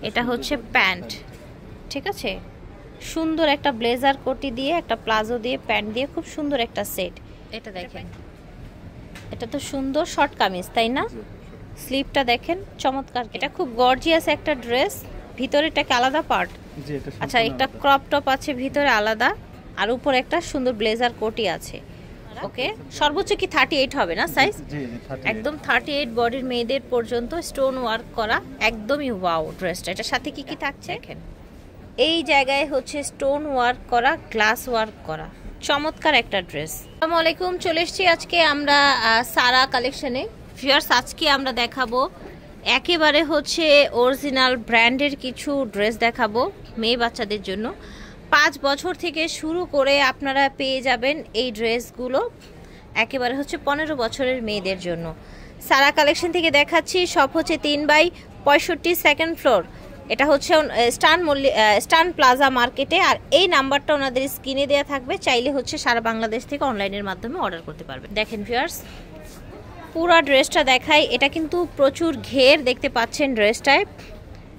এটা হচ্ছে প্যান্ট, ঠিক আছে। সুন্দর একটা ব্লেজার কোটি দিয়ে একটা প্লাজো দিয়ে প্যান্ট দিয়ে খুব সুন্দর একটা সেট। এটা দেখেন, এটা তো সুন্দর শর্ট কামিজ, তাই না? স্লিভটা দেখেন চমৎকার। এটা খুব গর্জিয়াস একটা ড্রেস। ভিতরেটাকে আলাদা পার্ট, আচ্ছা একটা ক্রপ টপ আছে ভিতরে আলাদা, আর উপরে একটা সুন্দর ব্লেজার কোটি আছে। ওকে, সর্বোচ্চ কি 38 হবে না সাইজ? একদম 38 বডির মেয়েদের পর্যন্ত স্টোন ওয়ার্ক করা, একদমই ওয়াও ড্রেসটা। এটার সাথে কি কি থাকছে দেখেন, এই জায়গায় হচ্ছে স্টোন ওয়ার্ক করা, গ্লাস ওয়ার্ক করা, চমৎকার একটা ড্রেস। আসসালামু আলাইকুম, চলে এসেছি আজকে আমরা সারা কালেকশনে। ভিউয়ার্স, আজকে আমরা দেখাবো একেবারে হচ্ছে অরিজিনাল ব্র্যান্ডের কিছু ড্রেস দেখাবো মেয়ে বাচ্চাদের জন্য। 5 বছর থেকে শুরু করে আপনারা পেয়ে যাবেন এই ড্রেসগুলো, একেবারে হচ্ছে 15 বছরের মেয়েদের জন্য। সারা কালেকশন থেকে দেখাচ্ছি, সব হচ্ছে 3/65 সেকেন্ড ফ্লোর। এটা হচ্ছে স্টান প্লাজা মার্কেটে, আর এই নাম্বারটা ওনাদের স্ক্রিনে দেওয়া থাকবে, চাইলে হচ্ছে সারা বাংলাদেশ থেকে অনলাইনের মাধ্যমে অর্ডার করতে পারবে। দেখেন ভিউয়ার্স, পুরো ড্রেসটা দেখাই। এটা কিন্তু প্রচুর ঘের দেখতে পাচ্ছেন ড্রেসটায়।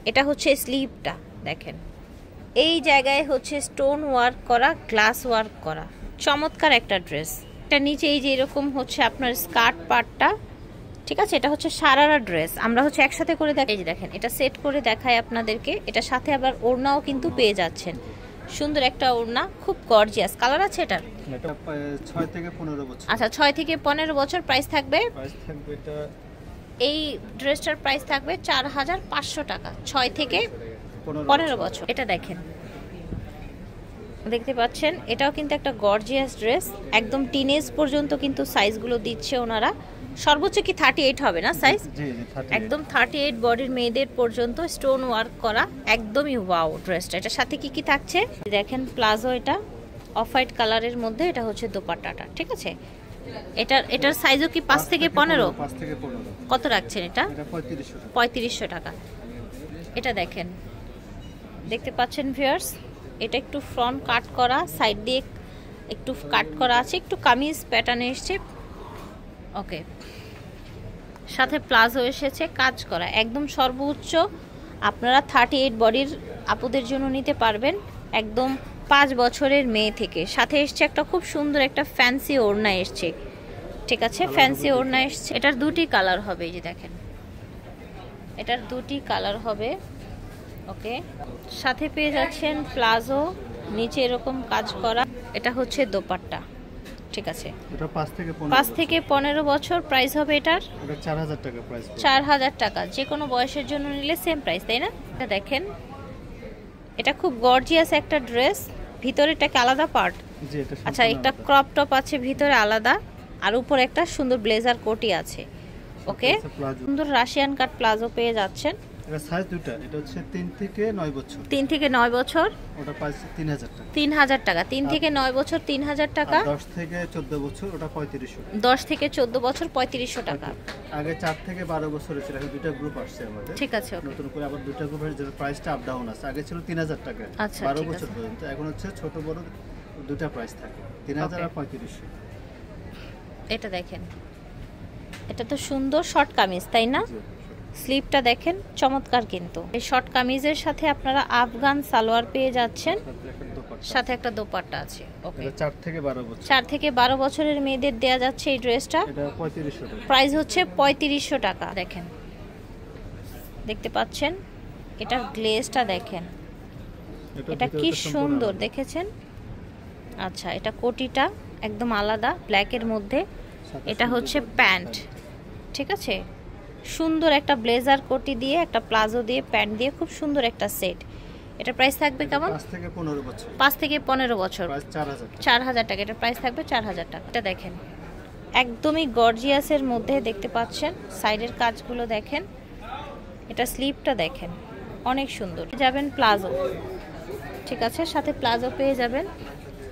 এটা হচ্ছে স্লিভটা দেখেন, এই জায়গায় হচ্ছে স্টোন ওয়ার্ক করা, গ্লাস ওয়ার্ক করা, চমৎকার একটা ড্রেস। এটা নিচে এই যে এরকম হচ্ছে আপনার স্কার্ট পার্টটা, ঠিক আছে। এটা হচ্ছে সারারা ড্রেস, আমরা হচ্ছে একসাথে করে দেখাই। এই যে দেখেন, এটা সেট করে দেখাই আপনাদেরকে। এটা সাথে আবার ওড়নাও কিন্তু পেয়ে যাচ্ছেন, সুন্দর একটা ওড়না, খুব গর্জিয়াস। কালার আছে এটার? এটা 6 থেকে 15 বছর। আচ্ছা, 6 থেকে 15 বছর। প্রাইস থাকবে এটা, এই ড্রেসটার প্রাইস থাকবে 4500 টাকা, 6 থেকে 15 বছর। এটা দেখেন, দেখতে পাচ্ছেন, এটাও কিন্তু একটা গর্জিয়াস ড্রেস, একদম টিনেজ পর্যন্ত কিন্তু সাইজগুলো দিচ্ছে ওনারা। সর্বোচ্চ কি 38 হবে না সাইজ? একদম 38 বডির মেয়েদের পর্যন্ত স্টোন ওয়ার্ক করা, একদমই ওয়াও ড্রেসটা। এটার সাথে কি কি থাকছে দেখেন, প্লাজো, এটা অফ হোয়াইট কালারের মধ্যে, এটা হচ্ছে দোপাট্টাটা, ঠিক আছে। এটার সাইজও কি 5 থেকে 15? কত রাখছেন এটা? 3500 টাকা। এটা দেখেন, দেখতে পাচ্ছেন ভিউয়ার্স, এটা একটু ফ্রন্ট কাট করা, সাইড দিয়ে একটু কাট করা আছে, একটু কামিজ প্যাটার্নে এসছে। ওকে, সাথে প্লাজো এসেছে কাজ করা, একদম সর্বোচ্চ আপনারা 38 বডির আপুদের জন্য নিতে পারবেন, একদম 5 বছরের মেয়ে থেকে। সাথে এসছে একটা খুব সুন্দর একটা ফ্যান্সি ওড়না এসছে, ঠিক আছে, ফ্যান্সি ওড়না এসছে। এটার দুটি কালার হবে, এই যে দেখেন, এটার দুটি কালার হবে। ওকে, সাথে পেয়ে যাচ্ছেন প্লাজো, নিচে এরকম কাজ করা। এটা হচ্ছে দোপাট্টা, ঠিক আছে। এটা 5 থেকে 15 বছর। প্রাইস হবে এটার? এটা 4000 টাকা প্রাইস। 4000 টাকা, যে কোনো বয়সের জন্য নিলে সেম প্রাইস, তাই না? এটা দেখেন, এটা খুব গর্জিয়াস একটা ড্রেস। ভিতরেটাকে আলাদা পার্ট, আচ্ছা একটা ক্রপ টপ আছে ভিতরে আলাদা, আর উপরে একটা সুন্দর ব্লেজার কোটি আছে। ওকে, সুন্দর রাশিয়ান কাট প্লাজো পেয়ে যাচ্ছেন। এটা সাইজ দুটো, এটা হচ্ছে 3 থেকে 9 বছর। 3 থেকে 9 বছর, ওটা প্রাইস 3000 টাকা। 3000 টাকা, 3 থেকে 9 বছর 3000 টাকা। 10 থেকে 14 বছর, ওটা 3500 টাকা। 10 থেকে 14 বছর 3500 টাকা। আগে 4 থেকে 12 বছর ছিল, এখন দুটো গ্রুপ আসছে আমাদের, ঠিক আছে। নতুন করে আবার দুটো গ্রুপের যে প্রাইসটা আপ ডাউন আছে। আগে ছিল 3000 টাকা 12 বছর পর্যন্ত, এখন হচ্ছে ছোট বড় দুটো প্রাইস থাকে, 3000 আর 3500। এটা দেখেন, এটা তো সুন্দর শর্ট কামিজ, তাই না? স্লিভটা দেখেন চমৎকার, কিন্তু এই শর্ট কামিজের সাথে আপনারা আফগান সালোয়ার পেয়ে যাচ্ছেন, সাথে একটা দোপাট্টা আছে। ওকে, 4 থেকে 12 বছর। 4 থেকে 12 বছরের মেয়েদের দেয়া যাচ্ছে এই ড্রেসটা। এটা 3500 টাকা। প্রাইস হচ্ছে 3500 টাকা। দেখেন, দেখতে পাচ্ছেন, এটার গ্লেজটা দেখেন, এটা কি সুন্দর দেখেছেন। আচ্ছা, এটা কোটিটা একদম আলাদা ব্ল্যাকের মধ্যে। এটা হচ্ছে প্যান্ট, ঠিক আছে। সুন্দর একটা ব্লেজার কোটি দিয়ে একটা প্লাজো দিয়ে প্যান্ট দিয়ে খুব সুন্দর একটা সেট। এটা প্রাইস থাকবে কেমন? 5 থেকে 15 বছর। 5 থেকে 15 বছর, প্রাইস 4000 টাকা। 4000 টাকা। এটা প্রাইস থাকবে 4000 টাকা। এটা দেখেন, একদমই গর্জিয়াসের মধ্যে দেখতে পাচ্ছেন, সাইডের কাজগুলো দেখেন, এটা স্লিভটা দেখেন, অনেক সুন্দর। যাবেন প্লাজো, ঠিক আছে, সাথে প্লাজো পেয়ে যাবেন।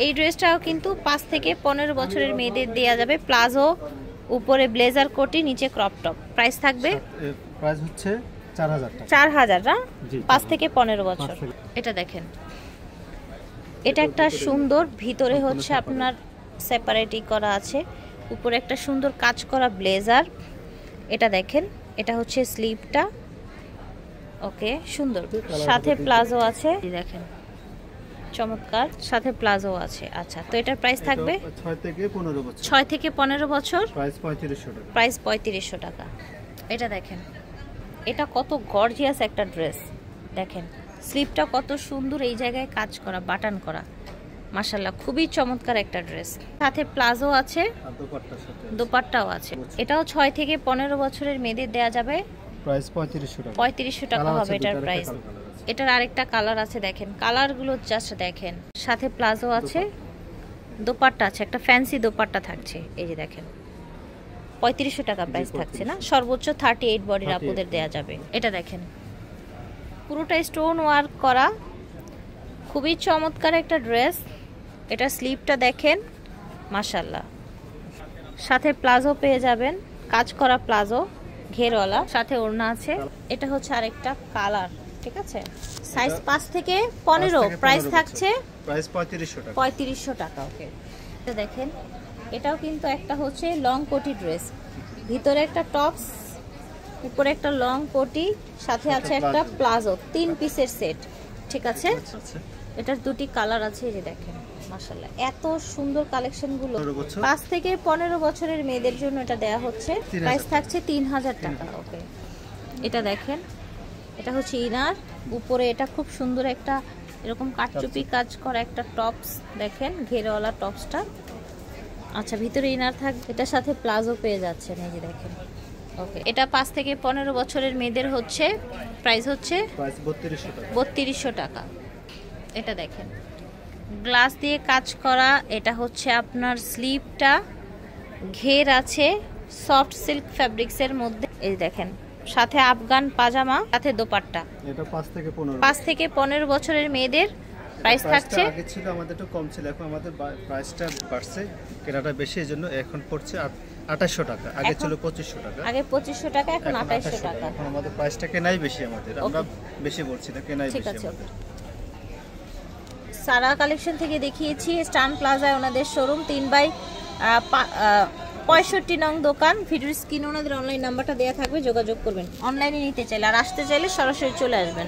এই ড্রেসটাও কিন্তু 5 থেকে 15 বছরের মেয়েদের দেয়া যাবে। প্লাজো, উপরে ব্লেজার কোটি, নিচে ক্রপ টপ। প্রাইস থাকবে, প্রাইস হচ্ছে 4000 টাকা। 4000 না, 5 থেকে 15 বছর। এটা দেখেন, এটা একটা সুন্দর, ভিতরে হচ্ছে আপনার সেপারেটই করা আছে, উপরে একটা সুন্দর কাজ করা ব্লেজার। এটা দেখেন, এটা হচ্ছে স্লিভটা, ওকে, সুন্দর। সাথে প্লাজো আছে, দেখেন চমৎকার, সাথে প্লাজো আছে। আচ্ছা, তো এটার প্রাইস থাকবে 6 থেকে 15 বছর। 6 থেকে 15 বছর, প্রাইস 3500 টাকা। প্রাইস 3500 টাকা। এটা দেখেন, এটা কত গর্জিয়াস একটা ড্রেস, দেখেন স্লিপটা কত সুন্দর, এই জায়গায় কাজ করা, বাটন করা, মাশাআল্লাহ খুবই চমৎকার একটা ড্রেস। সাথে প্লাজো আছে, আর দোপাট্টার সাথে দোপাট্টাও আছে। এটাও 6 থেকে 15 বছরের মেয়েদের দেয়া যাবে, প্রাইস 3500 টাকা। 3500 টাকা হবে এটার প্রাইস। এটার আরেকটা কালার আছে, দেখেন কালারগুলো জাস্ট দেখেন। সাথে প্লাজো আছে, দোপাট্টা আছে, একটা ফ্যান্সি দোপাট্টা থাকছে, এই যে দেখেন 3500 টাকা প্রাইস থাকছে না, সর্বোচ্চ 38 বডির আপুদের দেয়া যাবে। এটা দেখেন পুরোটা স্টোন ওয়ার্ক করা, খুবই চমৎকার একটা ড্রেস। এটা স্লিপটা দেখেন মাশাআল্লাহ, সাথে প্লাজো পেয়ে যাবেন, কাজ করা প্লাজো, ঘেরওয়ালা, সাথে ওড়না আছে। এটা হচ্ছে আরেকটা কালার, ঠিক আছে। সাইজ 5 থেকে 15, প্রাইস থাকছে প্রাইস 3500 টাকা। 3500 টাকা। ওকে, এটা দেখেন, এটাও কিন্তু একটা হচ্ছে লং কোটি ড্রেস, ভিতরে একটা টপস, উপরে একটা লং কোটি, সাথে আছে একটা প্লাজো, 3 পিসের সেট, ঠিক আছে। এটার দুটি কালার আছে, এই যে দেখেন মাশাআল্লাহ এত সুন্দর কালেকশন গুলো। 5 থেকে 15 বছরের মেয়েদের জন্য এটা দেয়া হচ্ছে, প্রাইস থাকছে 3000 টাকা। ওকে, এটা দেখেন, এটা হচ্ছে ইনার, উপরে এটা খুব সুন্দর একটা এরকম কাটচুপি কাজ করা একটা টপস, দেখেন ঘেরওয়ালা টপসটা। আচ্ছা, ভিতরে ইনার থাকবে, এটার সাথে প্লাজো পেয়ে যাচ্ছেন, এই যে দেখেন। ওকে, এটা 5 থেকে 15 বছরের মেয়েদের হচ্ছে, প্রাইস হচ্ছে 3200 টাকা। এটা দেখেন গ্লাস দিয়ে কাজ করা, এটা হচ্ছে আপনার স্লিপটা, ঘের আছে, সফট সিল্ক ফ্যাব্রিক্সের মধ্যে, এই দেখেন সাথে আফগান পাজামা, সাথে দোপাট্টা। এটা 5 থেকে 15 বছরের মেয়েদের প্রাইস থাকছে। আগে ছিল আমাদের একটু কম ছিল, এখন আমাদের প্রাইসটা বাড়ছে, কেনাটা বেশি, এজন্য এখন পড়ছে 2800 টাকা। আগে ছিল 2500 টাকা। আগে 2500 টাকা, এখন 2800 টাকা। এখন আমাদের প্রাইসটা কেনাই বেশি, আমাদের আমরা বেশি বলছি না, কেনাই বেশি আমাদের। সারা কালেকশন থেকে দেখিয়েছি, স্টান প্লাজায় ওনাদের শোরুম, 3/65 নং দোকান। ভিডিওর স্ক্রিনে ওনাদের অনলাইন নাম্বারটা দেওয়া থাকবে, যোগাযোগ করবেন অনলাইনে নিতে চাইলে, আর আসতে চাইলে সরাসরি চলে আসবেন।